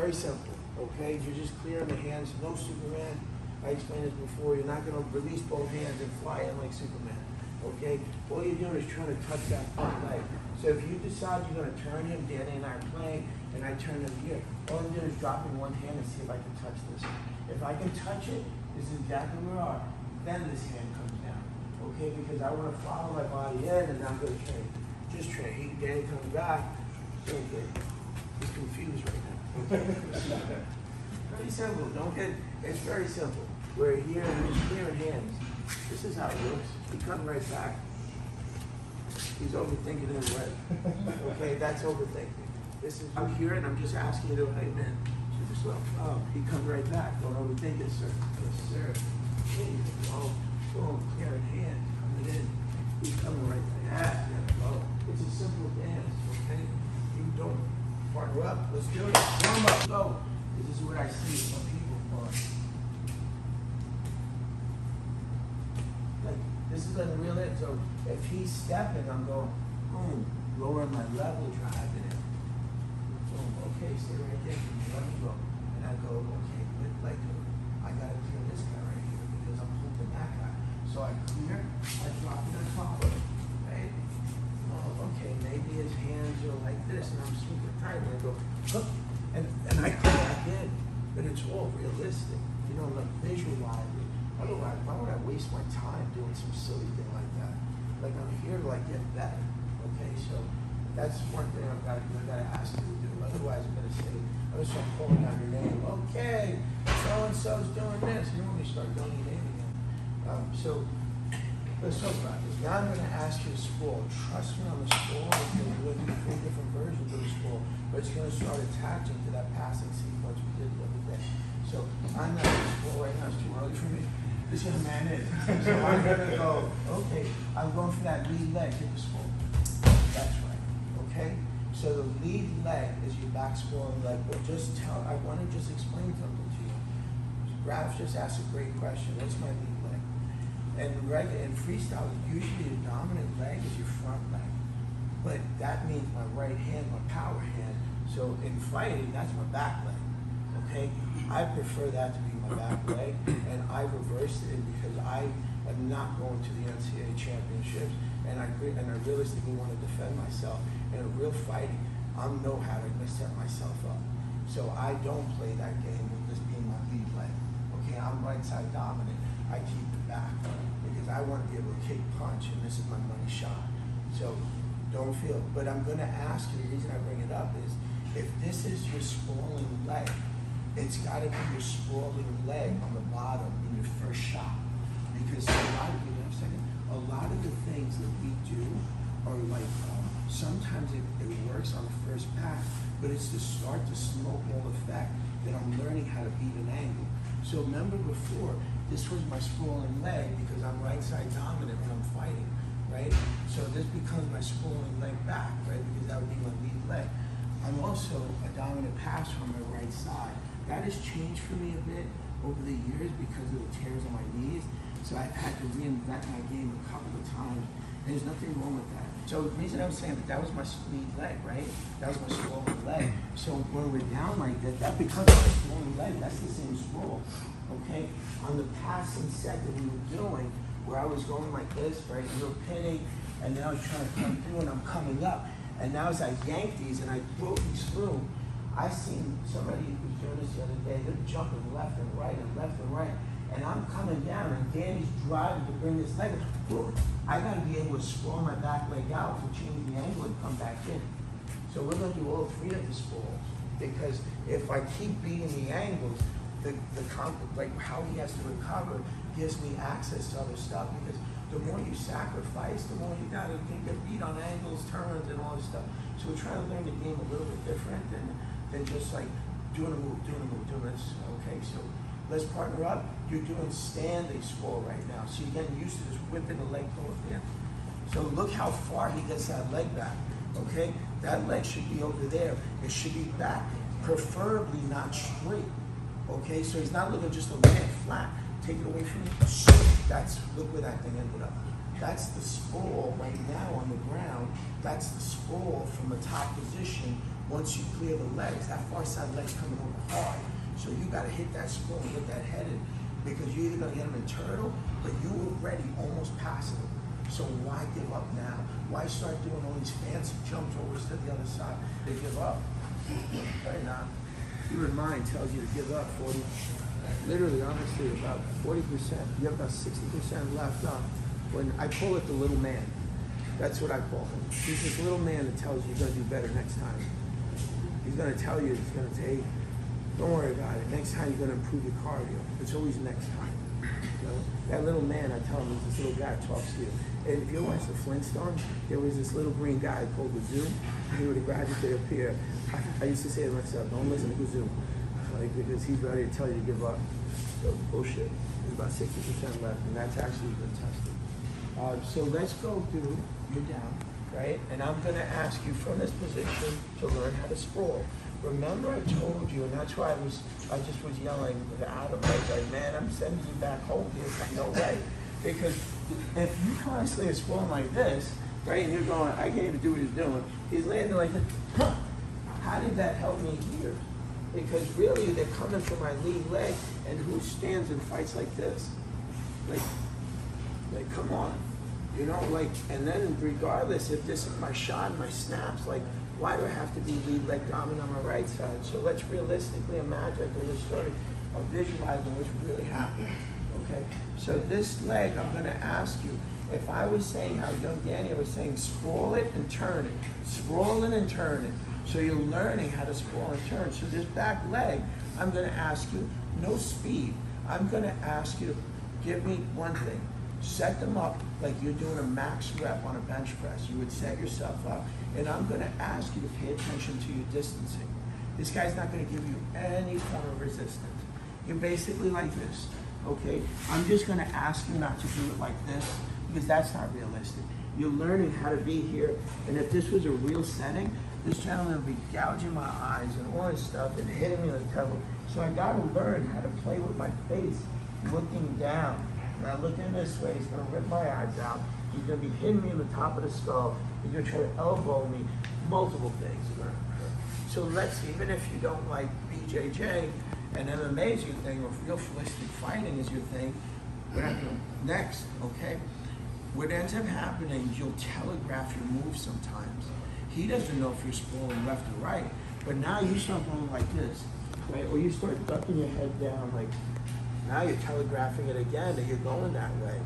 very simple, okay? You're just clearing the hands, no Superman. I explained this before, you're not gonna release both hands and fly in like Superman, okay? All you're doing is trying to touch that front leg. So if you decide you're gonna turn him, Danny and I are playing, and I turn him here, all I'm doing is dropping one hand and see if I can touch this. If I can touch it, this is exactly where we are, then this hand comes down, okay? Because I wanna follow my body in and I'm gonna train. Just train, Danny comes back, okay. He's confused right now. Very simple, don't get, it's very simple. We're here, we're just clearing hands. This is how it looks. He comes right back. He's overthinking his way. Okay, that's overthinking. This is, I'm here and I'm just asking you to, hey man, super slow. Oh, he comes right back. Don't overthink it, sir. Yes, sir. Hey, oh, boom, clearing hands, coming in. He's coming right back. Oh, it's a simple dance, okay? You don't partner up. Let's do it. Warm up. Go. This is what I see some people for. Like, this is unreal. So if he's stepping, I'm going, boom, lowering my level, driving it. Boom, okay, stay right there. Let me go. And I go, okay, like, I gotta clear this guy right here because I'm holding that guy. So I clear, I drop it and follow it. Right? Oh, okay, maybe his hands are like this and I'm super tight. And I go, hook, and I come back in. But it's all realistic, you know, like visualize it. Otherwise, why would I waste my time doing some silly thing like that? Like I'm here to like get better. Okay, so that's one thing I gotta ask you to do. Otherwise, I'm gonna say, I'm gonna start calling out your name. Okay, so and so's doing this. You know when you start doing your name again. So let's talk about this. Now I'm gonna ask you to sprawl. Trust me on the sprawl. We're looking at 3 different versions of the sprawl, but it's gonna start attaching to that passing sequence we did the other day. So I'm not gonna sprawl right now. It's too early for me. This young man is. So I'm gonna go, okay, I'm going for that lead leg, hit the sprawl. That's right, okay? So the lead leg is your back sprawling leg, but I wanna just explain something to you. Ralph just asked a great question, what's my lead leg? And in freestyle, usually your dominant leg is your front leg. But that means my right hand, my power hand. So in fighting, that's my back leg, okay? I prefer that to be my back leg, and I reversed it because I am not going to the NCAA championships, and I realistically want to defend myself. In a real fighting, I know how to set myself up. So I don't play that game with this being my lead leg. Okay, I'm right side dominant. I keep it back because I want to be able to kick punch, and this is my money shot. So don't feel, but I'm going to ask you, the reason I bring it up is, if this is your sprawling leg, it's got to be your sprawling leg on the bottom in your first shot. Because a lot of the things that we do are like, sometimes it works on the first pass, but it's to start the snowball effect that I'm learning how to beat an angle. So remember before, this was my sprawling leg because I'm right side dominant when I'm fighting, right? So this becomes my sprawling leg back, right? Because that would be my lead leg. I'm also a dominant passer on my right side. That has changed for me a bit over the years because of the tears on my knees. So I've had to reinvent my game a couple of times. And there's nothing wrong with that. So the reason I'm saying that was my lead leg, right? That was my sprawling leg. So when we're down like that, that becomes my sprawling leg. That's the same sprawl, okay? On the passing set that we were doing, where I was going like this, right? We were pinning, and then I was trying to come through, and I'm coming up. And now as I yank these and I broke these through, I seen somebody who was doing this the other day, they're jumping left and right and left and right. And I'm coming down and Danny's driving to bring this leg. I gotta be able to sprawl my back leg out to change the angle and come back in. So we're gonna do all 3 of the sprawls. Because if I keep beating the angles, like how he has to recover gives me access to other stuff. Because the more you sacrifice, the more you gotta get beat on angles, turns, and all this stuff. So we're trying to learn the game a little bit different than just like doing a move. Okay, so let's partner up. You're doing standing sprawl right now. So you're getting used to just whipping the leg both in. So look how far he gets that leg back, okay? That leg should be over there. It should be back, preferably not straight, okay? So he's not looking just a leg flat. Take it away from me. Look where that thing ended up. That's the sprawl right now on the ground. That's the sprawl from the top position Once you clear the legs, that far side leg's coming over hard. So you gotta hit that sprawl and get that head in, because you're either gonna get them in turtle, but you already almost passing them. So why give up now? Why start doing all these fancy jumps over to the other side? They give up. Right now, your mind tells you to give up 40, literally, honestly, about 40%. You have about 60% left on. When I call it the little man. That's what I call him. He's this little man that tells you you're gonna do better next time. He's gonna tell you it's gonna take, don't worry about it. Next time you're gonna improve your cardio. It's always next time. You know? That little man, I tell him, is this little guy that talks to you. And if you watch the Flintstones, there was this little green guy called Gazoo. He would have graduated up here. I used to say to myself, don't listen to Gazoo. Like, because he's ready to tell you to give up. So, bullshit. There's about 60% left, and that's actually been tested. So let's go through, you're down, right? And I'm gonna ask you from this position to learn how to sprawl. Remember I told you, and that's why I just was yelling at him, I was like, man, I'm sending you back home here, no way. Because if you constantly are sprawling like this, right, and you're going, I can't even do what he's doing, he's landing like this, huh, how did that help me here? Because really, they're coming for my lead leg, and who stands and fights like this? Like, come on. You know, like, and then regardless if this is my shot, my snaps, like, why do I have to be lead leg dominant on my right side? So let's realistically imagine in this story of visualizing what's really happening, okay? So this leg, I'm gonna ask you, if I was saying how young Danny was saying, sprawl it and turn it, sprawl it and turn it. So you're learning how to sprawl and turn. So this back leg, I'm gonna ask you, no speed. I'm gonna ask you to give me one thing. Set them up like you're doing a max rep on a bench press. You would set yourself up, and I'm gonna ask you to pay attention to your distancing. This guy's not gonna give you any form of resistance. You're basically like this, okay? I'm just gonna ask you not to do it like this, because that's not realistic. You're learning how to be here, and if this was a real setting, this gentleman would be gouging my eyes and all this stuff and hitting me with the cover. So I gotta learn how to play with my face, looking down. Now looking this way, he's gonna rip my eyes out. He's gonna be hitting me in the top of the skull. He's gonna try to elbow me. Multiple things are gonna occur. So let's, even if you don't like BJJ and MMA is your thing, or realistic fighting is your thing, what happens next, okay? What ends up happening, you'll telegraph your moves sometimes. He doesn't know if you're sprawling left or right, but now you start going like this, right? Or you start ducking your head down like, now you're telegraphing it again that you're going that way.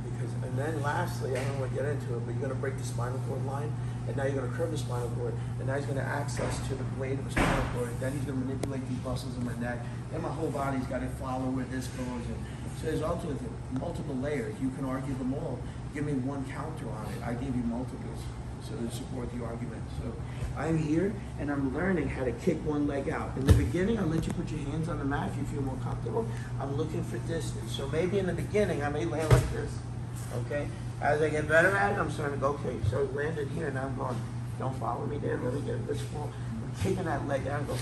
And then lastly, I don't want to get into it, but you're going to break the spinal cord line, and now you're going to curve the spinal cord, and now he's going to access to the blade of the spinal cord, and then he's going to manipulate these muscles in my neck, then my whole body's got to follow where this goes. And so there's ultimately multiple layers. You can argue them all. Give me one counter on it. I give you multiples, so to support the argument. So I'm here, and I'm learning how to kick one leg out. In the beginning, I'll let you put your hands on the mat if you feel more comfortable. I'm looking for distance. So maybe in the beginning, I may land like this, okay? As I get better at it, I'm starting to go, okay, so I landed here, and now I'm going, don't follow me there, let me get this fall. I'm kicking that leg out and go,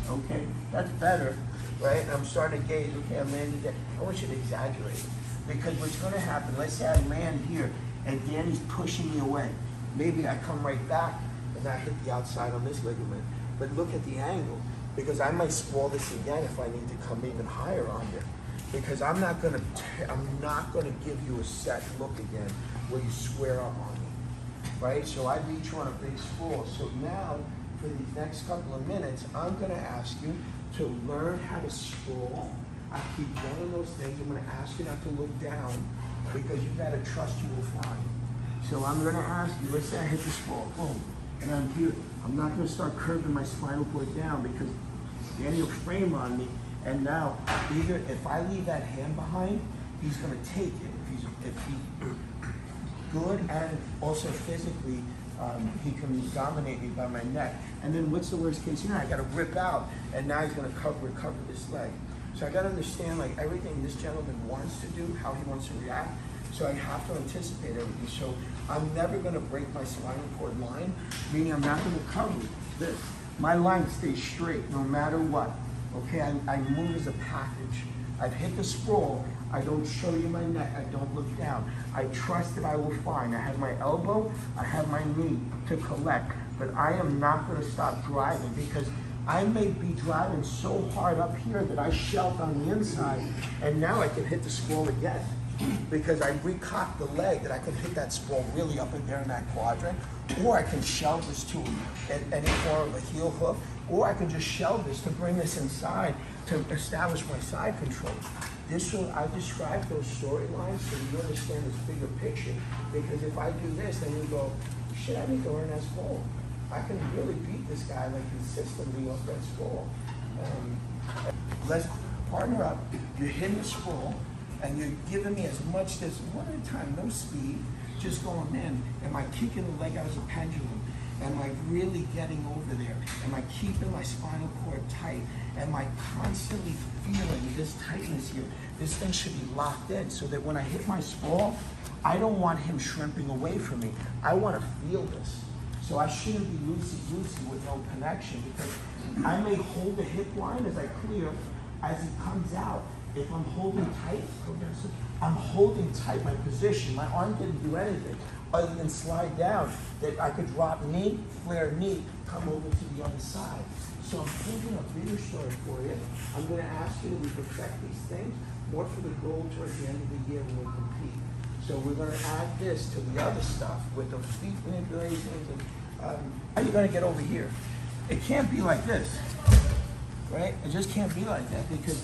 okay, that's better, right? And I'm starting to gauge, okay, I'm landing there. I want you to exaggerate, because what's gonna happen, let's say I land here, and Danny's pushing me away. Maybe I come right back, and I hit the outside on this ligament. But look at the angle, because I might sprawl this again if I need to come even higher on you. Because I'm not gonna give you a set look again where you square up on me, right? So I beat you on a big sprawl. So now, for these next couple of minutes, I'm gonna ask you to learn how to sprawl. I keep one of those things. I'm gonna ask you not to look down, because you gotta trust you will find. So I'm gonna ask you, let's say I hit the sprawl, boom, and I'm here. I'm not gonna start curving my spinal cord down, because Danny will frame on me, and now, either if I leave that hand behind, he's gonna take it. If he's good and also physically, he can dominate me by my neck. And then what's the worst case scenario? I gotta rip out, and now he's gonna recover this leg. So I gotta understand like everything this gentleman wants to do, how he wants to react. So I have to anticipate everything. So I'm never gonna break my spinal cord line, meaning I'm not gonna cover this. My line stays straight no matter what. Okay, I move as a package. I've hit the sprawl. I don't show you my neck. I don't look down. I trust that I will find. I have my elbow. I have my knee to collect. but I am not gonna stop driving because I may be driving so hard up here that I shelved on the inside, and now I can hit the sprawl again because I recocked the leg that I could hit that sprawl really up in there in that quadrant, or I can shelve this to any form of a heel hook, or I can just shelve this to bring this inside to establish my side control. I describe those storylines so you understand this bigger picture, because if I do this, then you go, shit, I need to learn that sprawl. I can really beat this guy like consistently off that sprawl. Let's partner up. You're hitting the sprawl, and you're giving me as much as one at a time, no speed, just going in. Am I kicking the leg out as a pendulum? Am I really getting over there? Am I keeping my spinal cord tight? Am I constantly feeling this tightness here? This thing should be locked in so that when I hit my sprawl, I don't want him shrimping away from me. I want to feel this. So I shouldn't be loosey-goosey with no connection, because I may hold the hip line as I clear, as he comes out. If I'm holding tight, I'm holding tight my position. My arm didn't do anything other than slide down, that I could drop knee, flare knee, come over to the other side. So I'm painting a bigger story for you. I'm gonna ask you to perfect these things, more for the goal towards the end of the year when we compete. So we're gonna add this to the other stuff with the feet manipulations and how are you gonna get over here? It can't be like this, right? It just can't be like that, because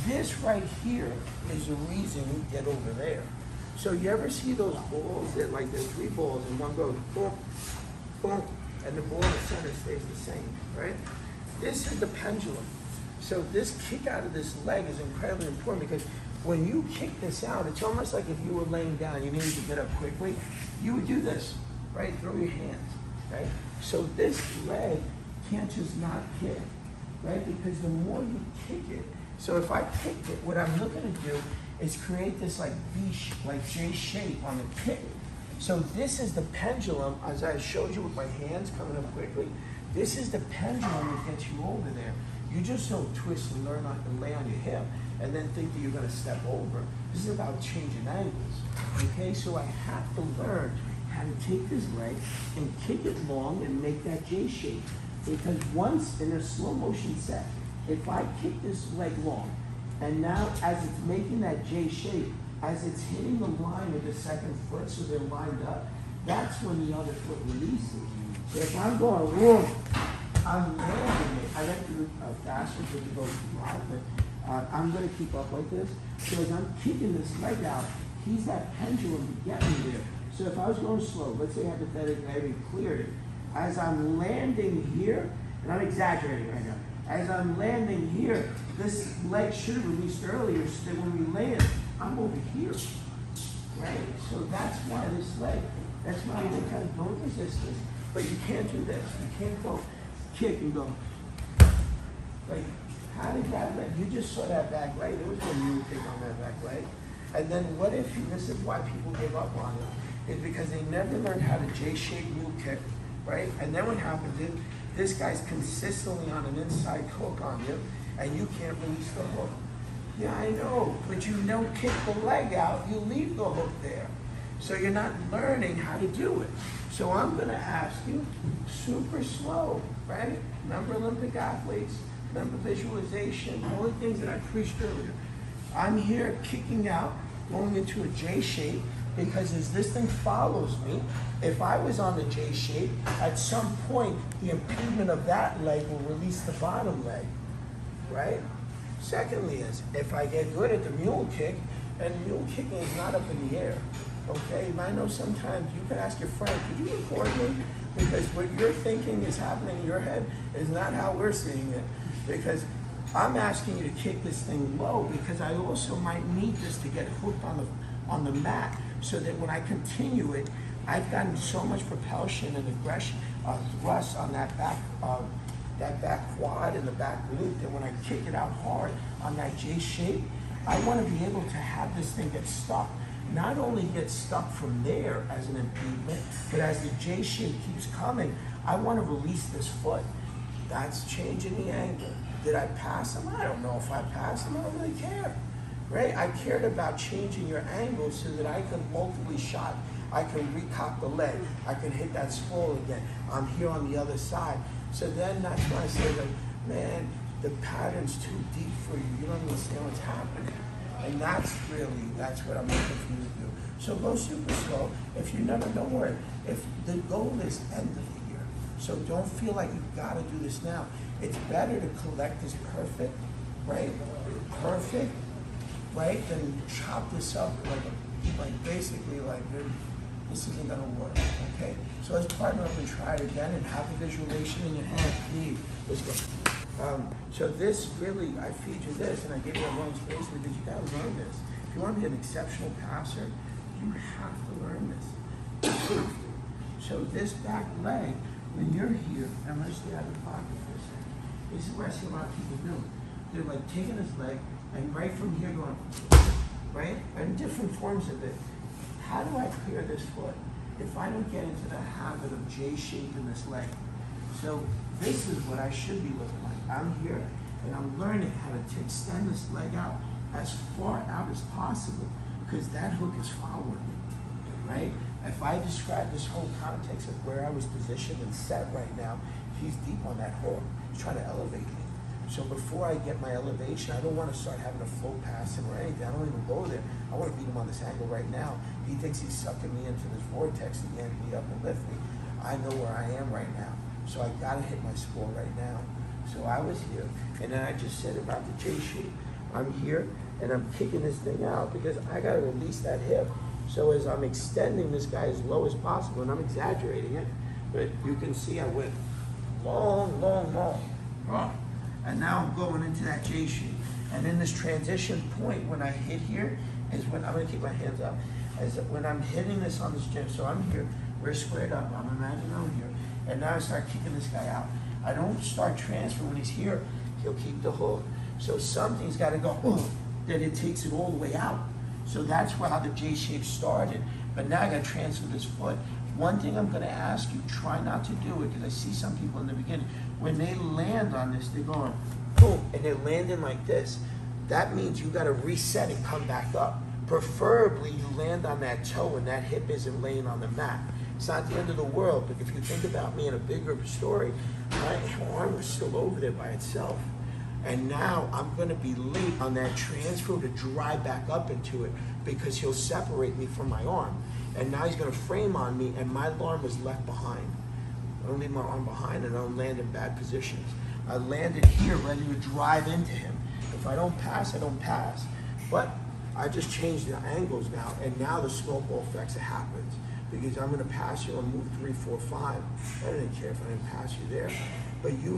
this right here is the reason you get over there. So you ever see those balls that, like, there's three balls and one goes boom, boom, and the ball in the center stays the same, right? This is the pendulum. So this kick out of this leg is incredibly important, because when you kick this out, it's almost like if you were laying down, you needed to get up quickly, you would do this, right? Throw your hands, right? So this leg can't just not kick, right? Because the more you kick it, so if I kick it, what I'm looking to do is create this like like J shape on the kick. So this is the pendulum, as I showed you with my hands coming up quickly. This is the pendulum that gets you over there. You just don't twist and lay on your hip and then think that you're gonna step over. This is about changing angles, okay? So I have to learn how to take this leg and kick it long and make that J shape. Because once in a slow motion set, if I kick this leg long, and now as it's making that J shape, as it's hitting the line with the second foot so they're lined up, that's when the other foot releases. So if I'm going, whoa, I'm landing it. I have to do faster to go live, but I'm going to keep up like this. So as I'm kicking this leg out, he's that pendulum to get me there. So if I was going slow, let's say hypothetically I already cleared it. As I'm landing here, and I'm exaggerating right now, as I'm landing here, this leg should have released earlier so that when we land, I'm over here, right? So that's why this leg, that's why they kind of don't resist this. But you can't do this. You can't go kick and go. Like, how did that leg, you just saw that back leg, there was no mule kick on that back leg. And then what if you, this is why people give up on it, is because they never learned how to J-shape mule kick, right? And then what happens is, this guy's consistently on an inside hook on you, and you can't release the hook. Yeah, I know, but you don't kick the leg out, you leave the hook there. So you're not learning how to do it. So I'm gonna ask you, super slow, right? Remember Olympic athletes, remember visualization, all the things that I preached earlier. I'm here kicking out, going into a J shape, because as this thing follows me, if I was on the J shape, at some point, the impingement of that leg will release the bottom leg, right? Secondly is, if I get good at the mule kick, and mule kicking is not up in the air, okay? And I know sometimes you can ask your friend, could you record me? Because what you're thinking is happening in your head is not how we're seeing it. Because I'm asking you to kick this thing low, because I also might need this to get hooked on the mat, so that when I continue it, I've gotten so much propulsion and aggression, thrust on that back quad and the back glute, that when I kick it out hard on that J shape, I want to be able to have this thing get stuck. Not only get stuck from there as an impediment, but as the J shape keeps coming, I want to release this foot. That's changing the angle. Did I pass him? I don't know if I passed him. I don't really care. Right? I cared about changing your angle so that I could multiply shot I can recock the leg. I can hit that sprawl again. I'm here on the other side. So then that's why I say, like, man, the pattern's too deep for you. You don't understand what's happening. And that's what I'm looking for you to do. So go super slow. If you never, don't worry. If the goal is end of the year, so don't feel like you've got to do this now. It's better to collect this perfect, right? Perfect, right? Than chop this up like basically like this isn't gonna work. Okay. So let's partner up and try it again and have a visualization in your head. Let's go. So this really, I feed you this and I give you a long space because you gotta learn this. If you want to be an exceptional passer, you have to learn this. You have to. So this back leg, when you're here, I'm gonna stay out of the pocket for a second. This is what I see a lot of people do. They're like taking this leg and right from here going, right? And different forms of it. How do I clear this foot if I don't get into the habit of J-shaping this leg? So this is what I should be looking like. I'm here and I'm learning how to extend this leg out as far out as possible because that hook is following me, right? If I describe this whole context of where I was positioned and set right now, he's deep on that hook. He's trying to elevate me. So before I get my elevation, I don't want to start having a float past him or anything. I don't even go there. I want to beat him on this angle right now. He thinks he's sucking me into this vortex to yank me up and lift me. I know where I am right now. So I got to hit my sprawl right now. So I was here, and then I just said about the J shape. I'm here, and I'm kicking this thing out because I got to release that hip. So as I'm extending this guy as low as possible, and I'm exaggerating it, but you can see I went long, long, long. And now I'm going into that J shape. And in this transition point, when I hit here, is when I'm gonna keep my hands up, as when I'm hitting this on this gym. So I'm here, we're squared up, I'm imagining I'm here, and now I start kicking this guy out. I don't start transfer when he's here, he'll keep the hook. So something's gotta go, then it takes it all the way out. So that's how the J shape started. But now I gotta transfer this foot. One thing I'm gonna ask you, try not to do it, because I see some people in the beginning, when they land on this, they're going, boom, and they're landing like this. That means you gotta reset and come back up. Preferably you land on that toe and that hip isn't laying on the mat. It's not the end of the world, but if you think about me in a bigger story, my arm was still over there by itself. And now I'm gonna be late on that transfer to drive back up into it because he'll separate me from my arm. And now he's gonna frame on me and my arm is left behind. I don't leave my arm behind and I don't land in bad positions. I landed here ready to drive into him. If I don't pass, I don't pass. But I just changed the angles now, and now the snowball effects happens because I'm gonna pass you on move 3, 4, 5. I didn't care if I didn't pass you there, but you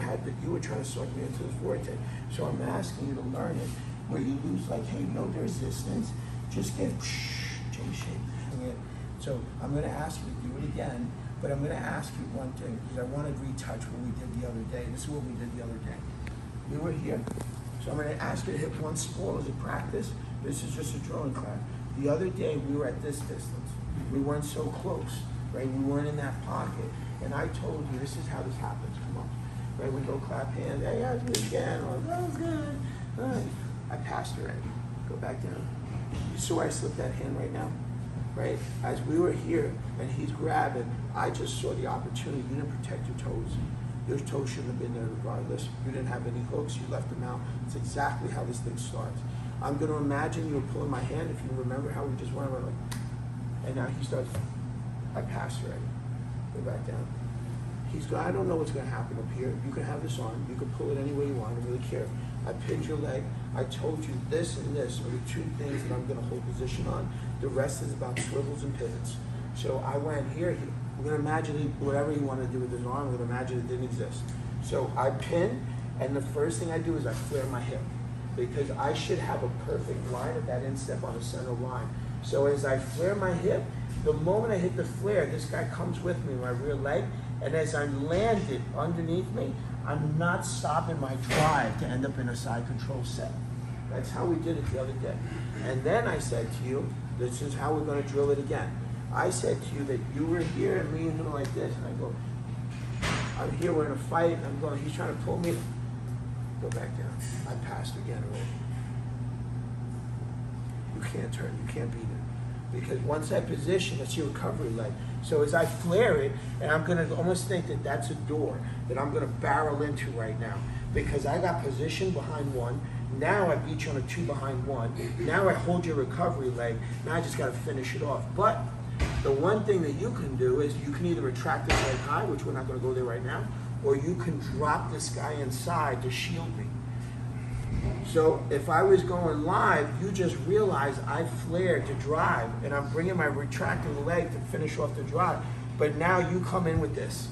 were trying to suck me into this vortex. So I'm asking you to learn it where you lose like, hey, no resistance, just get J-shape. So I'm gonna ask you to do it again. But I'm going to ask you one thing, because I want to retouch what we did the other day. This is what we did the other day. We were here. So I'm going to ask you to hit one sprawl as a practice. This is just a drawing class. The other day, we were at this distance. We weren't so close, right? We weren't in that pocket. And I told you, this is how this happens. Come on. Right? We go clap hands. Hey, I'll do it again. Oh, that was good. All right. I passed already. Go back down. You saw I slipped that hand right now? Right? As we were here and he's grabbing, I just saw the opportunity. You didn't protect your toes. Your toes shouldn't have been there regardless. You didn't have any hooks, you left them out. It's exactly how this thing starts. I'm gonna imagine you were pulling my hand, if you remember how we just went like, and now he starts, I passed already. Go back down. He's going, I don't know what's gonna happen up here. You can have this arm, you can pull it any way you want, I don't really care. I pinned your leg. I told you this and this are the two things that I'm gonna hold position on. The rest is about swivels and pivots. So I went here. We're gonna imagine whatever you want to do with his arm, we're gonna imagine it didn't exist. So I pin, and the first thing I do is I flare my hip because I should have a perfect line of that instep on the center line. So as I flare my hip, the moment I hit the flare, this guy comes with me, my rear leg, and as I land it underneath me, I'm not stopping my drive to end up in a side control set. That's how we did it the other day. And then I said to you, this is how we're gonna drill it again. I said to you that you were here and me and him like this, and I go, I'm here, we're in a fight, and I'm going, he's trying to pull me. Go back down. I passed again already. You can't turn, you can't beat it. because once I position, it's your recovery leg. So as I flare it, and I'm gonna almost think that that's a door that I'm gonna barrel into right now, because I got position behind one, now I beat you on a 2 behind 1, now I hold your recovery leg, now I just gotta finish it off. But the one thing that you can do is you can either retract this leg high, which we're not gonna go there right now, or you can drop this guy inside to shield me. So if I was going live, you just realize I flared to drive, and I'm bringing my retracting leg to finish off the drive. But now you come in with this,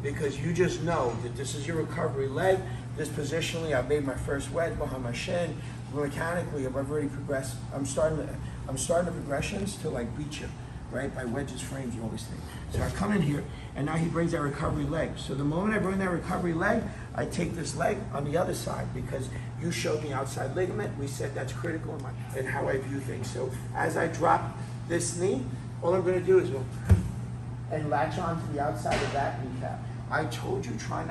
because you just know that this is your recovery leg. This positionally, I've made my first wedge behind my shin. Mechanically, I've already progressed. I'm starting the progressions to like beat you, right? By wedges, frames, and all these things. So I come in here, and now he brings that recovery leg. So the moment I bring that recovery leg, I take this leg on the other side, because you showed me outside ligament. We said that's critical in how I view things. So as I drop this knee, all I'm gonna do is go and latch on to the outside of that kneecap. I told you, try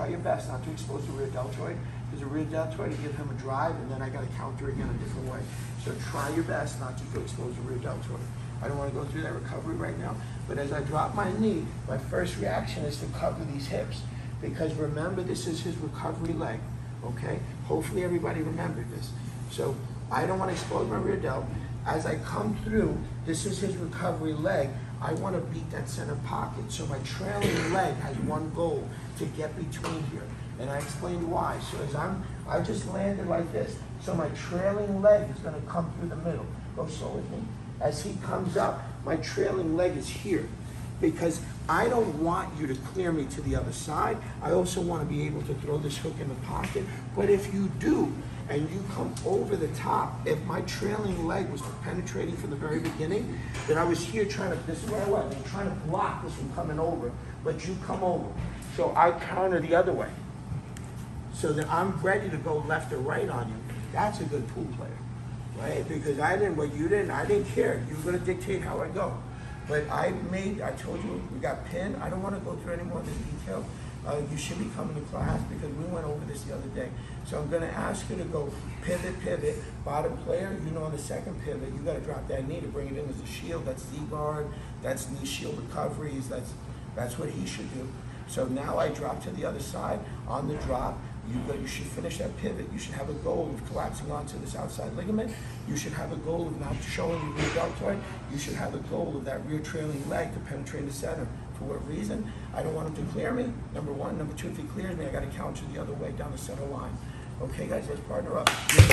your best not to expose the rear deltoid, because the rear deltoid, you give him a drive, and then I got to counter again a different way. So try your best not to expose the rear deltoid. I don't want to go through that recovery right now, but as I drop my knee, my first reaction is to cover these hips, because remember, this is his recovery leg, okay? Hopefully everybody remembered this. So I don't want to expose my rear delt. As I come through, this is his recovery leg. I want to beat that center pocket. So my trailing leg has one goal, to get between here. And I explained why. So as I just landed like this. So my trailing leg is going to come through the middle. Go slow with me. As he comes up, my trailing leg is here, because I don't want you to clear me to the other side. I also want to be able to throw this hook in the pocket. But if you do, and you come over the top, if my trailing leg was penetrating from the very beginning, then I was here trying to, this is where I was, I'm trying to block this from coming over, but you come over. So I counter the other way, so that I'm ready to go left or right on you. That's a good pool player, right? Because I didn't care. You were gonna dictate how I go. But I told you, we got pinned. I don't wanna go through any more of this detail. You should be coming to class, because we went over this the other day. So I'm gonna ask you to go pivot, bottom player. You know, on the second pivot, you gotta drop that knee to bring it in as a shield. That's Z-guard, that's knee shield recoveries, that's what he should do. So now I drop to the other side. On the drop, you should finish that pivot. You should have a goal of collapsing onto this outside ligament. You should have a goal of not showing your rear deltoid. You should have a goal of that rear trailing leg to penetrate the center. For what reason? I don't want him to clear me, number one. Number two, if he clears me, I got to counter the other way down the center line. Okay, guys, let's partner up.